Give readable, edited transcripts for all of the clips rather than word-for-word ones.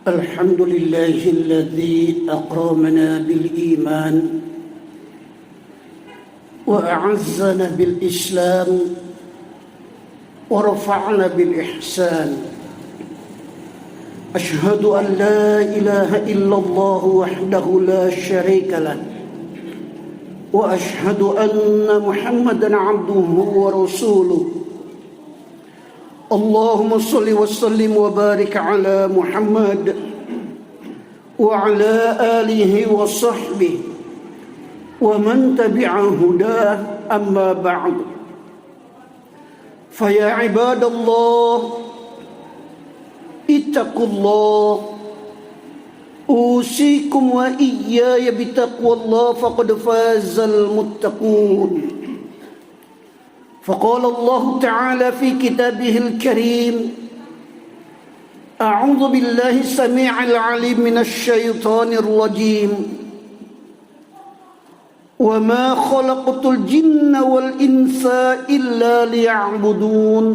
الحمد لله الذي أكرمنا بالإيمان وأعزنا بالإسلام ورفعنا بالإحسان. أشهد أن لا إله إلا الله وحده لا شريك له وأشهد أن محمدا عبده ورسوله. اللهم صل وسلم وبارك على محمد وعلى آله وصحبه ومن تبع هداه. أما بعد، فيا عباد الله اتقوا الله، أوصيكم وإياي بتقوى الله فقد فاز المتقون. فقال الله تعالى في كتابه الكريم: أعوذ بالله السميع العليم من الشيطان الرجيم، وما خلقت الجن والإنس إلا ليعبدون.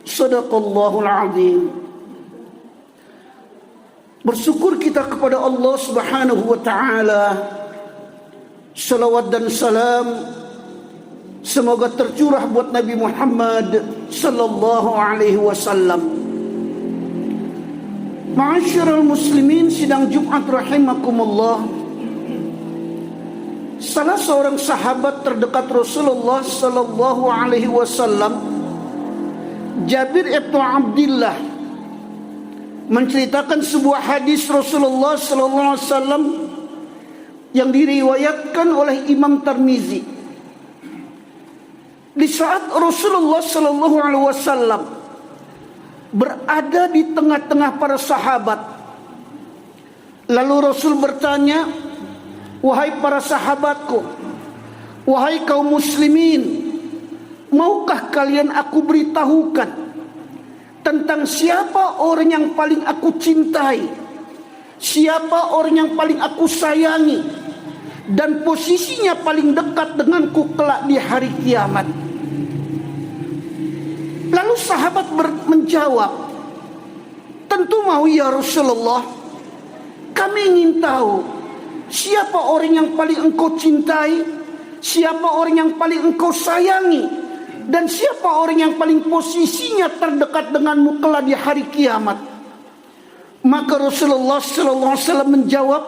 صدق الله العظيم. Bersyukur kita kepada Allah Subhanahu wa taala. Salawat dan salam semoga tercurah buat Nabi Muhammad sallallahu alaihi wasallam. Ma'asyiral muslimin, sidang Jumat rahimakumullah. Salah seorang sahabat terdekat Rasulullah sallallahu alaihi wasallam, Jabir ibn Abdullah, menceritakan sebuah hadis Rasulullah sallallahu alaihi wasallam yang diriwayatkan oleh Imam Tirmizi. Di saat Rasulullah sallallahu alaihi wasallam berada di tengah-tengah para sahabat, lalu Rasul bertanya, "Wahai para sahabatku, wahai kaum muslimin, maukah kalian aku beritahukan tentang siapa orang yang paling aku cintai, siapa orang yang paling aku sayangi, dan posisinya paling dekat denganku kelak di hari kiamat?" Lalu sahabat menjawab, "Tentu mau ya Rasulullah. Kami ingin tahu siapa orang yang paling engkau cintai, siapa orang yang paling engkau sayangi, dan siapa orang yang paling posisinya terdekat denganmu kelak di hari kiamat." Maka Rasulullah SAW menjawab,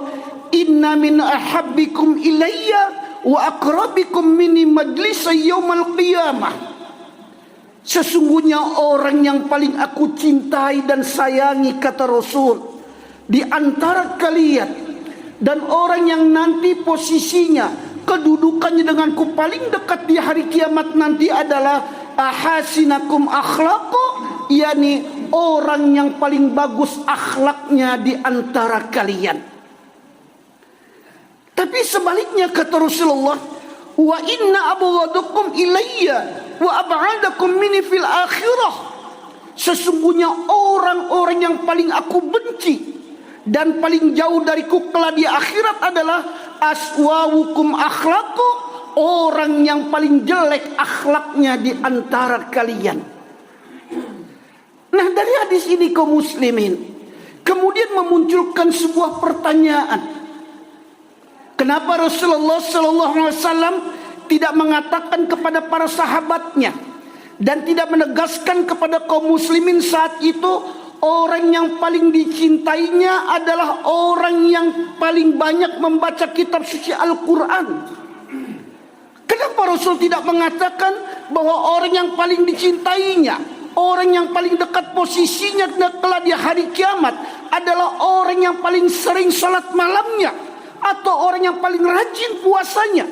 "Inna min ahabbikum ilayya wa akrabikum minni majlisa yaumal qiyamah." Sesungguhnya orang yang paling aku cintai dan sayangi, kata Rasul, di antara kalian, dan orang yang nanti posisinya, kedudukannya denganku paling dekat di hari kiamat nanti adalah ahasinakum akhlaqu, yakni orang yang paling bagus akhlaknya di antara kalian. Tapi sebaliknya, kata Rasulullah, "Wa inna abghadakum ilayya wa ab'adakum minni fil akhirah." Sesungguhnya orang-orang yang paling aku benci dan paling jauh dariku kelak di akhirat adalah aswawukum akhlaqu, orang yang paling jelek akhlaknya di antara kalian. Nah, dari hadis ini kaum muslimin kemudian memunculkan sebuah pertanyaan. Kenapa Rasulullah SAW tidak mengatakan kepada para sahabatnya dan tidak menegaskan kepada kaum muslimin saat itu orang yang paling dicintainya adalah orang yang paling banyak membaca kitab suci Al-Quran? Kenapa Rasul tidak mengatakan bahwa orang yang paling dicintainya, orang yang paling dekat posisinya kelak di hari kiamat adalah orang yang paling sering salat malamnya, atau orang yang paling rajin puasanya?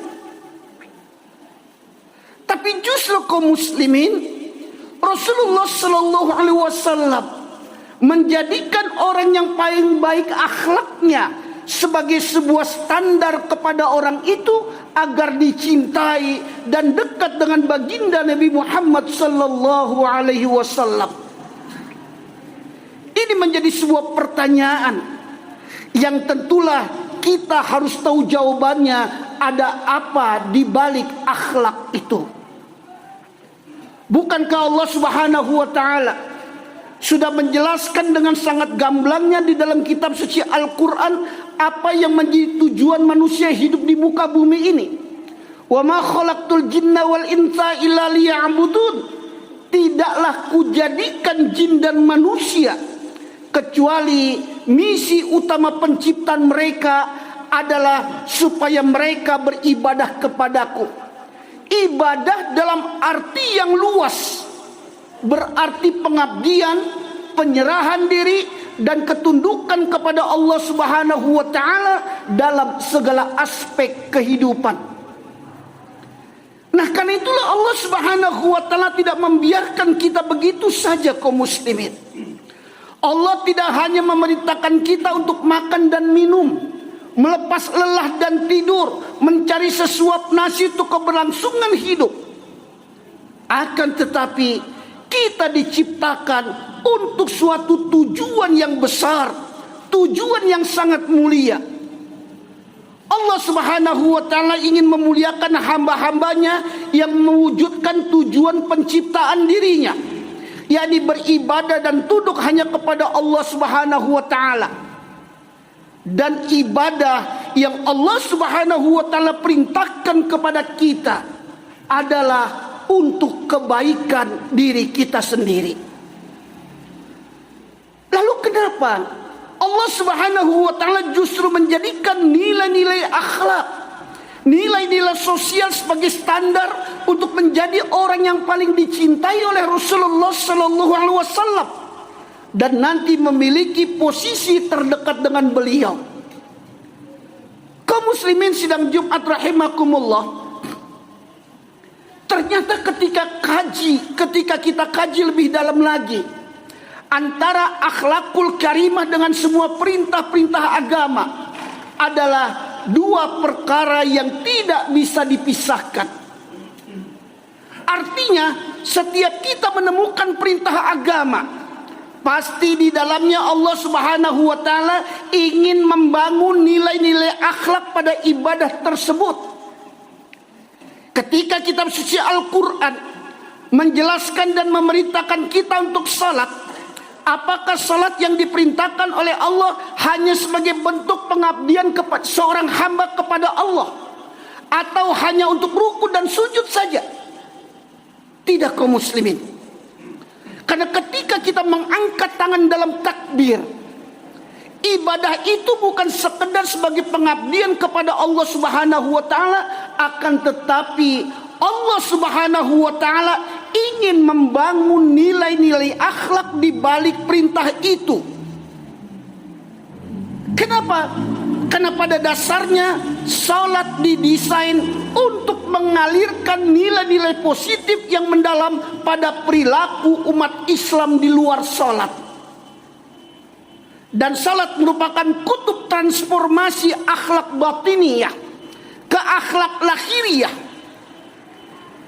Tapi justru kaum muslimin, Rasulullah sallallahu alaihi wasallam menjadikan orang yang paling baik akhlaknya sebagai sebuah standar kepada orang itu agar dicintai dan dekat dengan baginda Nabi Muhammad sallallahu alaihi wasallam. Ini menjadi sebuah pertanyaan yang tentulah kita harus tahu jawabannya, ada apa di balik akhlak itu. Bukankah Allah Subhanahu wa taala sudah menjelaskan dengan sangat gamblangnya di dalam kitab suci Al-Quran apa yang menjadi tujuan manusia hidup di muka bumi ini. Wa ma khalaqtul jinna wal insa illa liya'budun. Tidaklah kujadikan jin dan manusia kecuali misi utama penciptaan mereka adalah supaya mereka beribadah kepadaku. Ibadah dalam arti yang luas, berarti pengabdian, penyerahan diri dan ketundukan kepada Allah Subhanahu wa taala dalam segala aspek kehidupan. Nah, karena itulah Allah Subhanahu wa taala tidak membiarkan kita begitu saja kaum muslimin. Allah tidak hanya memerintahkan kita untuk makan dan minum, melepas lelah dan tidur, mencari sesuap nasi untuk keberlangsungan hidup. Akan tetapi kita diciptakan untuk suatu tujuan yang besar, tujuan yang sangat mulia. Allah Subhanahu wa taala ingin memuliakan hamba-hambanya yang mewujudkan tujuan penciptaan dirinya, yakni beribadah dan tunduk hanya kepada Allah Subhanahu wa taala. Dan ibadah yang Allah Subhanahu wa taala perintahkan kepada kita adalah untuk kebaikan diri kita sendiri. Lalu kenapa Allah Subhanahu wa taala justru menjadikan nilai-nilai akhlak, nilai-nilai sosial sebagai standar untuk menjadi orang yang paling dicintai oleh Rasulullah sallallahu alaihi wasallam dan nanti memiliki posisi terdekat dengan beliau? Kaum muslimin sidang Jumat rahimakumullah, ternyata ketika kita kaji lebih dalam lagi antara akhlakul karimah dengan semua perintah-perintah agama adalah dua perkara yang tidak bisa dipisahkan. Artinya setiap kita menemukan perintah agama, pasti di dalamnya Allah Subhanahu wa taala ingin membangun nilai-nilai akhlak pada ibadah tersebut. Ketika kitab suci Al-Quran menjelaskan dan memerintahkan kita untuk salat, apakah salat yang diperintahkan oleh Allah hanya sebagai bentuk pengabdian kepada seorang hamba kepada Allah, atau hanya untuk ruku dan sujud saja? Tidak kaum muslimin. Karena ketika kita mengangkat tangan dalam takbir, ibadah itu bukan sekedar sebagai pengabdian kepada Allah Subhanahu wa taala, akan tetapi Allah Subhanahu wa taala ingin membangun nilai-nilai akhlak di balik perintah itu. Kenapa? Karena pada dasarnya salat didesain untuk mengalirkan nilai-nilai positif yang mendalam pada perilaku umat Islam di luar salat. Dan salat merupakan kutub transformasi akhlak batiniyah ke akhlak lahiriah.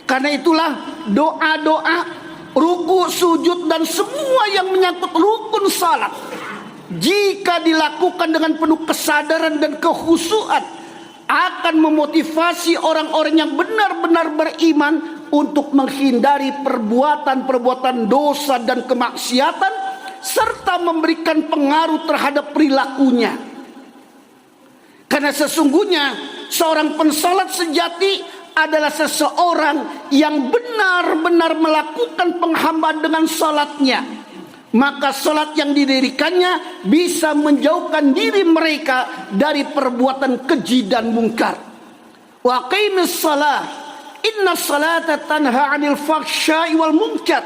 Karena itulah doa-doa, ruku, sujud dan semua yang menyangkut rukun salat, jika dilakukan dengan penuh kesadaran dan kekhusyuan, akan memotivasi orang-orang yang benar-benar beriman untuk menghindari perbuatan-perbuatan dosa dan kemaksiatan, serta memberikan pengaruh terhadap perilakunya. Karena sesungguhnya seorang pensalat sejati adalah seseorang yang benar-benar melakukan penghambaan dengan salatnya. Maka salat yang didirikannya bisa menjauhkan diri mereka dari perbuatan keji dan mungkar. Wa qimis shalah, inna salata tanha 'anil fahsya'i wal munkar.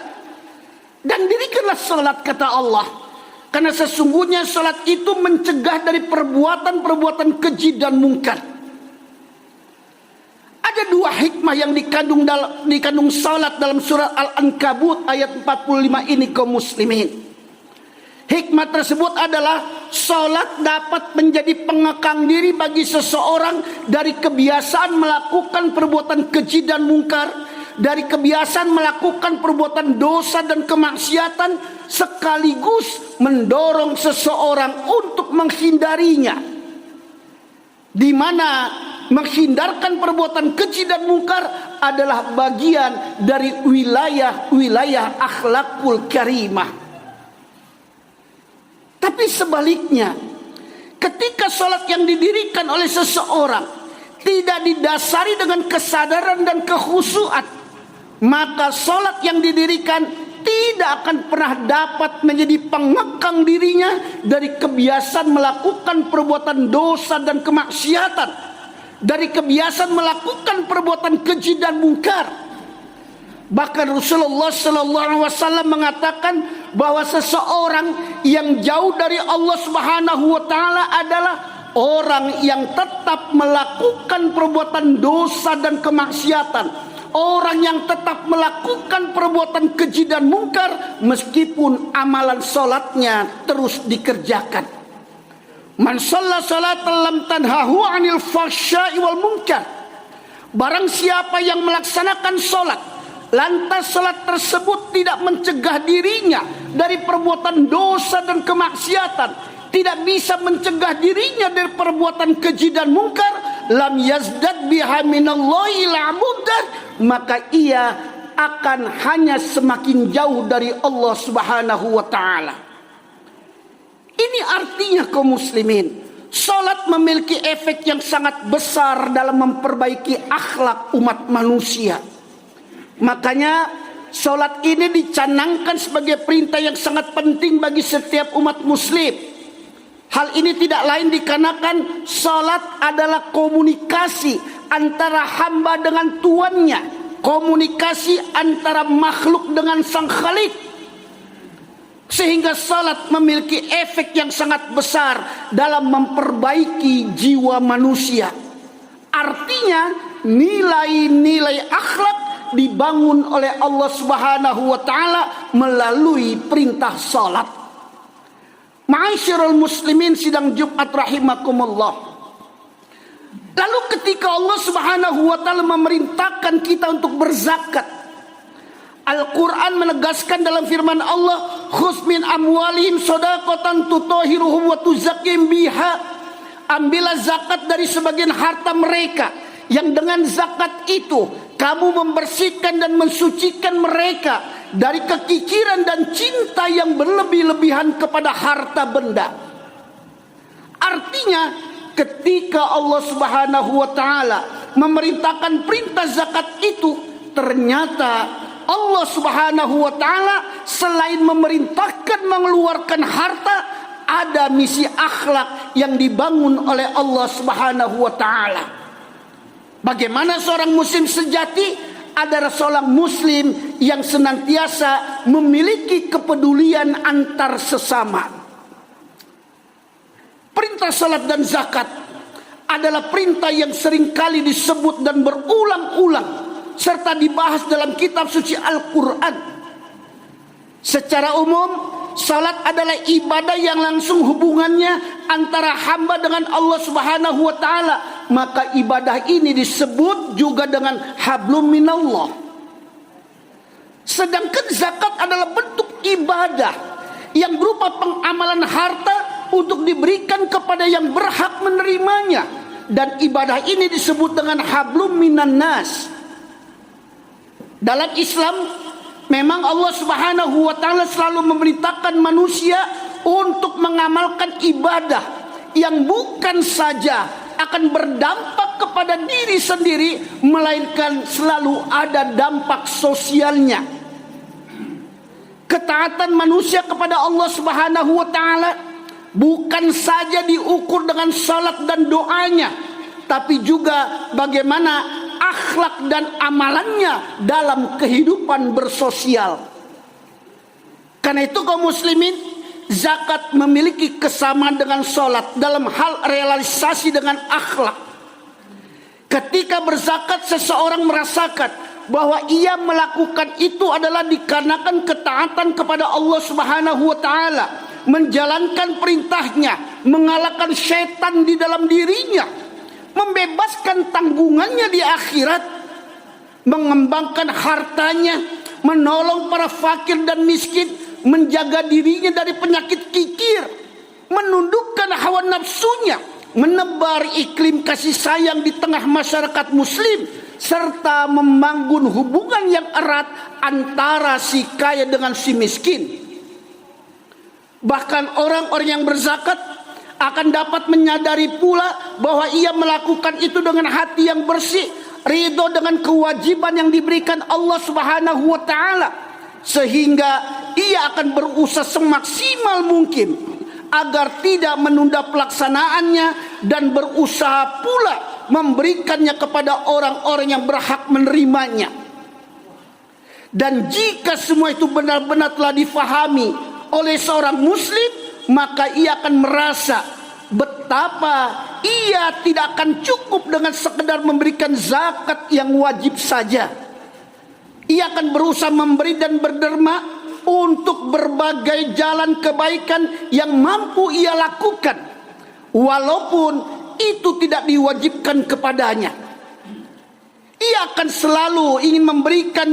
Dan dirikanlah salat, kata Allah, karena sesungguhnya salat itu mencegah dari perbuatan-perbuatan keji dan mungkar. Ada dua hikmah yang dikandung salat dalam surat Al-Ankabut ayat 45 ini kaum muslimin. Hikmah tersebut adalah salat dapat menjadi pengekang diri bagi seseorang dari kebiasaan melakukan perbuatan keji dan mungkar, dari kebiasaan melakukan perbuatan dosa dan kemaksiatan, sekaligus mendorong seseorang untuk menghindarinya, di mana menghindarkan perbuatan keji dan mungkar adalah bagian dari wilayah-wilayah akhlakul karimah. Tapi sebaliknya, ketika sholat yang didirikan oleh seseorang tidak didasari dengan kesadaran dan kekhusyuan, maka sholat yang didirikan tidak akan pernah dapat menjadi pengekang dirinya dari kebiasaan melakukan perbuatan dosa dan kemaksiatan, dari kebiasaan melakukan perbuatan keji dan mungkar. Bahkan Rasulullah SAW mengatakan bahwa seseorang yang jauh dari Allah Subhanahu wa taala adalah orang yang tetap melakukan perbuatan dosa dan kemaksiatan. Orang yang tetap melakukan perbuatan keji dan mungkar meskipun amalan sholatnya terus dikerjakan. Man shalla salatan lam tanhahu 'anil fahsya'i wal munkar. Barang siapa yang melaksanakan sholat, lantas sholat tersebut tidak mencegah dirinya dari perbuatan dosa dan kemaksiatan, tidak bisa mencegah dirinya dari perbuatan keji dan mungkar, lam yazdad biha minallahi la'budan, maka ia akan hanya semakin jauh dari Allah Subhanahu wa taala. Ini artinya kaum muslimin, salat memiliki efek yang sangat besar dalam memperbaiki akhlak umat manusia. Makanya salat ini dicanangkan sebagai perintah yang sangat penting bagi setiap umat muslim. Hal ini tidak lain dikarenakan salat adalah komunikasi antara hamba dengan tuannya, komunikasi antara makhluk dengan sang khalik, sehingga salat memiliki efek yang sangat besar dalam memperbaiki jiwa manusia. Artinya nilai-nilai akhlak dibangun oleh Allah Subhanahu wa taala melalui perintah salat. Ma'asyiral muslimin sidang Jumat rahimakumullah. Lalu ketika Allah Subhanahu wa taala memerintahkan kita untuk berzakat, Al-Quran menegaskan dalam firman Allah, khudz min amwalihim shadaqatan tutahhiruhum wa tuzakkihim biha. Ambillah zakat dari sebagian harta mereka, yang dengan zakat itu kamu membersihkan dan mensucikan mereka dari kekikiran dan cinta yang berlebih-lebihan kepada harta benda. Artinya, ketika Allah Subhanahu wa taala memerintahkan perintah zakat itu, ternyata Allah Subhanahu wa taala selain memerintahkan mengeluarkan harta, ada misi akhlak yang dibangun oleh Allah Subhanahu wa taala. Bagaimana seorang muslim sejati? Adalah seorang muslim yang senantiasa memiliki kepedulian antar sesama. Perintah salat dan zakat adalah perintah yang seringkali disebut dan berulang-ulang serta dibahas dalam kitab suci Al-Quran. Secara umum, salat adalah ibadah yang langsung hubungannya antara hamba dengan Allah Subhanahu wa taala. Maka ibadah ini disebut juga dengan hablum minallah. Sedangkan zakat adalah bentuk ibadah yang berupa pengamalan harta untuk diberikan kepada yang berhak menerimanya. Dan ibadah ini disebut dengan hablum minan nas. Dalam Islam, memang Allah Subhanahu wa taala selalu memerintahkan manusia untuk mengamalkan ibadah yang bukan saja akan berdampak kepada diri sendiri, melainkan selalu ada dampak sosialnya. Ketaatan manusia kepada Allah Subhanahu wa taala bukan saja diukur dengan salat dan doanya, tapi juga bagaimana akhlak dan amalannya dalam kehidupan bersosial. Karena itu kaum muslimin, zakat memiliki kesamaan dengan sholat dalam hal realisasi dengan akhlak. Ketika berzakat, seseorang merasakan bahwa ia melakukan itu adalah dikarenakan ketaatan kepada Allah Subhanahu wa taala, menjalankan perintahnya, mengalahkan syaitan di dalam dirinya, membebaskan tanggungannya di akhirat, mengembangkan hartanya, menolong para fakir dan miskin, menjaga dirinya dari penyakit kikir, menundukkan hawa nafsunya, menebar iklim kasih sayang di tengah masyarakat muslim, serta membangun hubungan yang erat antara si kaya dengan si miskin. Bahkan orang-orang yang berzakat akan dapat menyadari pula bahwa ia melakukan itu dengan hati yang bersih, ridho dengan kewajiban yang diberikan Allah Subhanahu wa taala, sehingga ia akan berusaha semaksimal mungkin agar tidak menunda pelaksanaannya dan berusaha pula memberikannya kepada orang-orang yang berhak menerimanya. Dan jika semua itu benar-benar telah difahami oleh seorang muslim, maka ia akan merasa betapa ia tidak akan cukup dengan sekedar memberikan zakat yang wajib saja. Ia akan berusaha memberi dan berderma untuk berbagai jalan kebaikan yang mampu ia lakukan, walaupun itu tidak diwajibkan kepadanya. Ia akan selalu ingin memberikan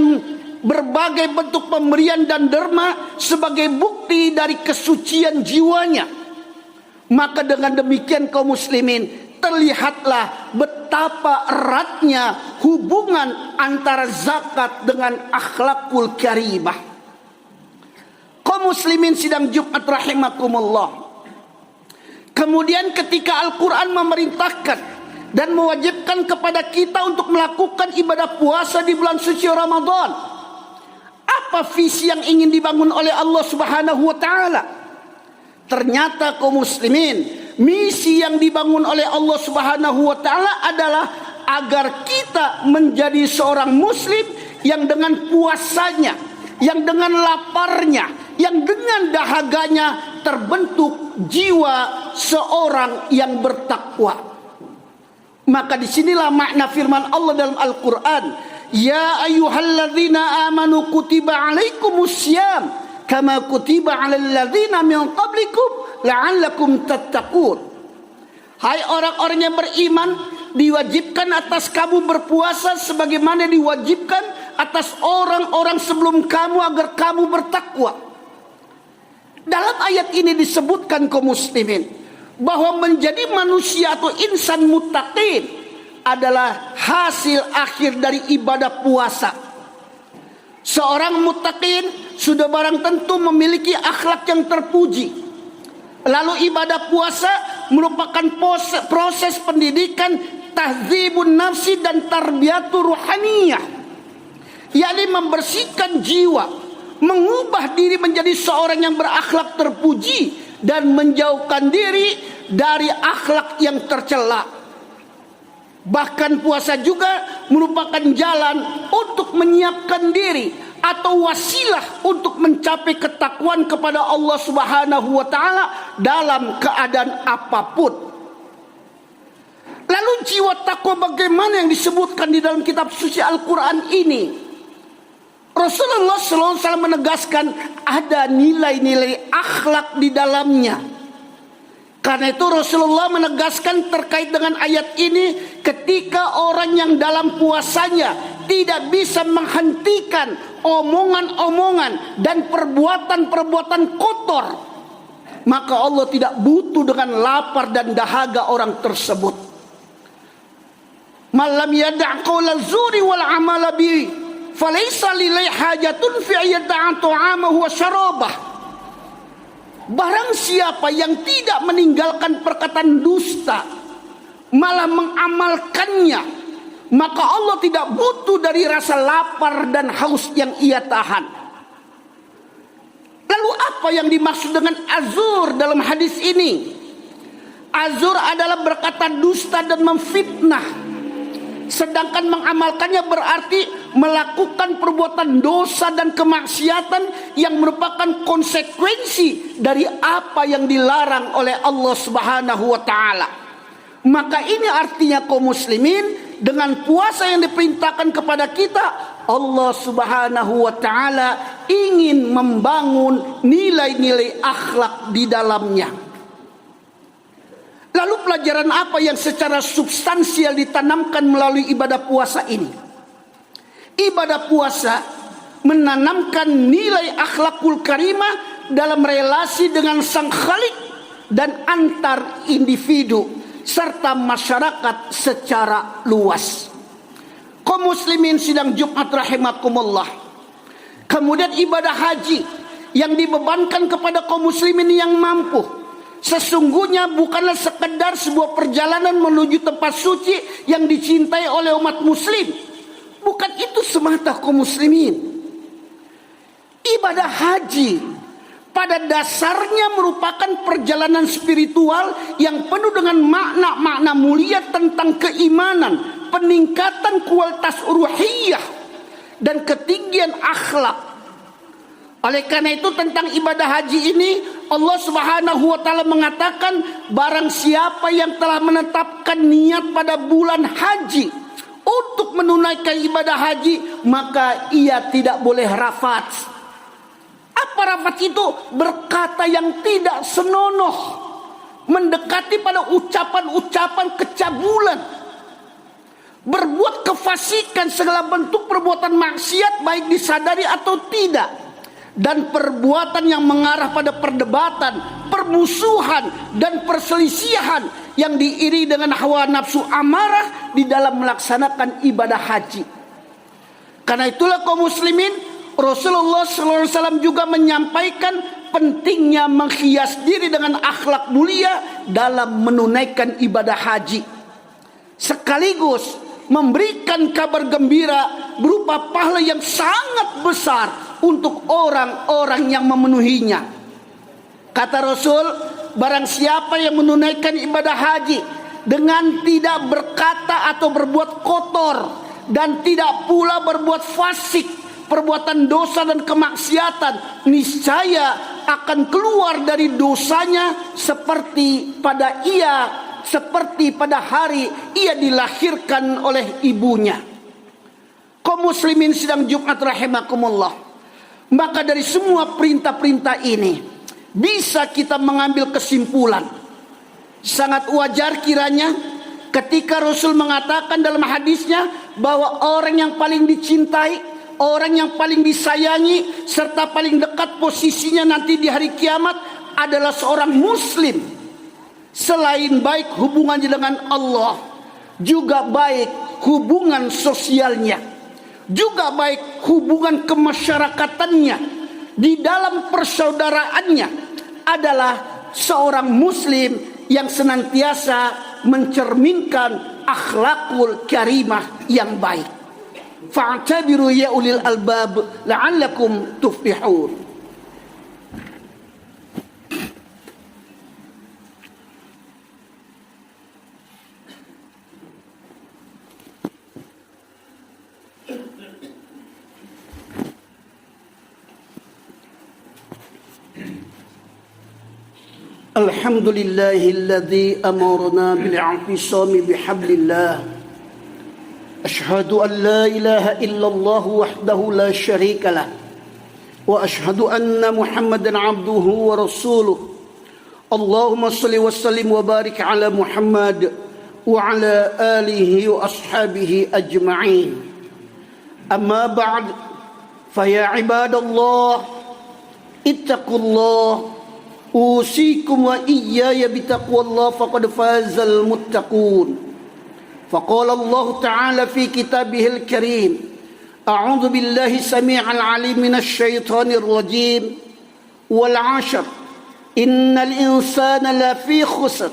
berbagai bentuk pemberian dan derma sebagai bukti dari kesucian jiwanya. Maka dengan demikian kaum muslimin, terlihatlah betapa eratnya hubungan antara zakat dengan akhlakul karimah. Kaum muslimin sidang Jumat rahimakumullah. Kemudian ketika Al-Quran memerintahkan dan mewajibkan kepada kita untuk melakukan ibadah puasa di bulan suci Ramadan, apa visi yang ingin dibangun oleh Allah Subhanahu wa taala? Ternyata kaum muslimin, misi yang dibangun oleh Allah Subhanahu wa taala adalah agar kita menjadi seorang muslim yang dengan puasanya, yang dengan laparnya, yang dengan dahaganya terbentuk jiwa seorang yang bertakwa. Maka disinilah makna firman Allah dalam Al-Quran, ya ayyuhalladzina amanu kutiba alaikumussyam kama kutiba alal ladzina min qablikum la'allakum tattaqun. Hai orang-orang yang beriman, diwajibkan atas kamu berpuasa sebagaimana diwajibkan atas orang-orang sebelum kamu agar kamu bertakwa. Dalam ayat ini disebutkan kaum muslimin bahwa menjadi manusia atau insan muttaqin adalah hasil akhir dari ibadah puasa. Seorang muttaqin sudah barang tentu memiliki akhlak yang terpuji. Lalu ibadah puasa merupakan proses pendidikan tahdzibun nafsi dan tarbiyatu ruhaniyah, yakni membersihkan jiwa, mengubah diri menjadi seorang yang berakhlak terpuji dan menjauhkan diri dari akhlak yang tercela. Bahkan puasa juga merupakan jalan untuk menyiapkan diri atau wasilah untuk mencapai ketakwaan kepada Allah Subhanahu wa taala dalam keadaan apapun. Lalu jiwa takwa bagaimana yang disebutkan di dalam kitab suci Al-Quran ini? Rasulullah SAW menegaskan ada nilai-nilai akhlak di dalamnya. Karena itu Rasulullah menegaskan terkait dengan ayat ini, ketika orang yang dalam puasanya tidak bisa menghentikan omongan-omongan dan perbuatan-perbuatan kotor, maka Allah tidak butuh dengan lapar dan dahaga orang tersebut. Malam yada' qaula zuri wal amala bi falaysa lillahi hajatun fi ayyada'a ta'amahu wa syarabah. Barang siapa yang tidak meninggalkan perkataan dusta, malah mengamalkannya, maka Allah tidak butuh dari rasa lapar dan haus yang ia tahan. Lalu apa yang dimaksud dengan azur dalam hadis ini? Azur adalah berkata dusta dan memfitnah. Sedangkan mengamalkannya berarti melakukan perbuatan dosa dan kemaksiatan yang merupakan konsekuensi dari apa yang dilarang oleh Allah Subhanahu wa taala. Maka ini artinya kaum muslimin, dengan puasa yang diperintahkan kepada kita, Allah Subhanahu wa taala ingin membangun nilai-nilai akhlak di dalamnya. Lalu pelajaran apa yang secara substansial ditanamkan melalui ibadah puasa ini? Ibadah puasa menanamkan nilai akhlakul karimah dalam relasi dengan Sang Khalik dan antar individu serta masyarakat secara luas. Kaum muslimin sidang Jumat rahimakumullah. Kemudian ibadah haji yang dibebankan kepada kaum muslimin yang mampu sesungguhnya bukanlah sekedar sebuah perjalanan menuju tempat suci yang dicintai oleh umat muslim. Bukan itu semata kaum muslimin. Ibadah haji pada dasarnya merupakan perjalanan spiritual yang penuh dengan makna-makna mulia tentang keimanan, peningkatan kualitas ruhiyah, dan ketinggian akhlak. Oleh karena itu tentang ibadah haji ini Allah Subhanahu wa taala mengatakan, barang siapa yang telah menetapkan niat pada bulan haji untuk menunaikan ibadah haji, maka ia tidak boleh rafat. Apa rafat itu? Berkata yang tidak senonoh, mendekati pada ucapan-ucapan kecabulan, berbuat kefasikan, segala bentuk perbuatan maksiat baik disadari atau tidak, dan perbuatan yang mengarah pada perdebatan, permusuhan, dan perselisihan yang diiringi dengan hawa nafsu amarah di dalam melaksanakan ibadah haji. Karena itulah kaum muslimin, Rasulullah SAW juga menyampaikan pentingnya menghias diri dengan akhlak mulia dalam menunaikan ibadah haji, sekaligus memberikan kabar gembira berupa pahala yang sangat besar untuk orang-orang yang memenuhinya. Kata Rasul, barang siapa yang menunaikan ibadah haji dengan tidak berkata atau berbuat kotor, dan tidak pula berbuat fasik, perbuatan dosa dan kemaksiatan, niscaya akan keluar dari dosanya seperti pada hari ia dilahirkan oleh ibunya. Kaum muslimin sidang Jumat rahimakumullah, maka dari semua perintah-perintah ini bisa kita mengambil kesimpulan. Sangat wajar kiranya ketika Rasul mengatakan dalam hadisnya bahwa orang yang paling dicintai, orang yang paling disayangi, serta paling dekat posisinya nanti di hari kiamat adalah seorang muslim. Selain baik hubungannya dengan Allah, juga baik hubungan sosialnya, juga baik hubungan kemasyarakatannya, di dalam persaudaraannya adalah seorang muslim yang senantiasa mencerminkan akhlakul karimah yang baik. Fa'tabiru ya ulil albab la'allakum tuflihun. Alhamdulillahilladzi amarna bil'intisami bihablillah. Ashhadu an la ilaha illallah wahdahu la syarika lah. Wa ashhadu anna Muhammadan abduhu wa rasuluh. Allahumma salli wa sallim wa barik ala Muhammad wa ala alihi wa ashabihi ajma'in. Amma ba'd, fa ya ibadallah, ittaqullah. أوصيكم وإياي بتقوى الله فقد فاز المتقون. فقال الله تعالى في كتابه الكريم: أعوذ بالله السميع العليم من الشيطان الرجيم والعشر إن الإنسان لفي خسر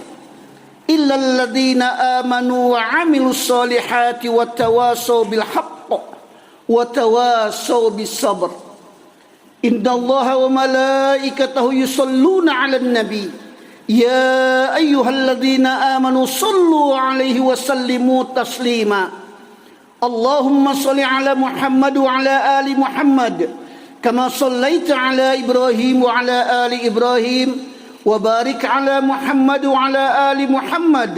إلا الذين آمنوا وعملوا الصالحات وتواصوا بالحق وتواصوا بالصبر. Inna Allah wa malaikatahu yusalluna ala nabi ya ayyuhalladzina amanu sallu alaihi wa sallimu taslima. Allahumma salli ala Muhammad wa ala ali Muhammad kama sallaita ala Ibrahim wa ala ali Ibrahim wa barik ala Muhammad wa ala ali Muhammad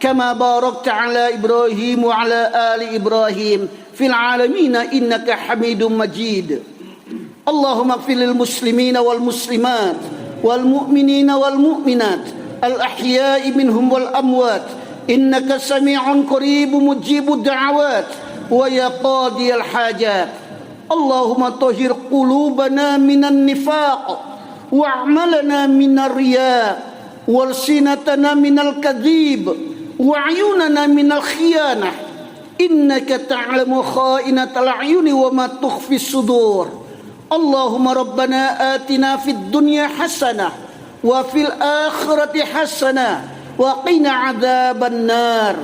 kama barakta ala Ibrahim wa ala ali Ibrahim fil alamin innaka Hamidum Majid. اللهم اغفر للمسلمين والمسلمات والمؤمنين والمؤمنات الأحياء منهم والأموات إنك سميع قريب مجيب الدعوات ويا قاضي الحاجات. اللهم طهر قلوبنا من النفاق وأعمالنا من الرياء وألسنتنا من الكذب وعيوننا من الخيانة إنك تعلم خائنة الأعين وما تخفي الصدور. Allahumma rabbana atina fid dunya hasanah wa fil akhirati hasanah wa qina adzaban nar.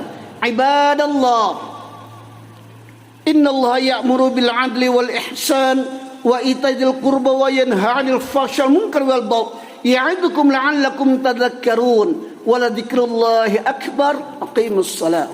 Ibadallah, innallaha ya'muru bil 'adli wal ihsan wa ita'il qurba wa yanha 'anil fahsya'i wal munkari wal baghi ya'idukum la'allakum tadhakkarun. Wa la dzikrullahi akbar. Aqimus shalah.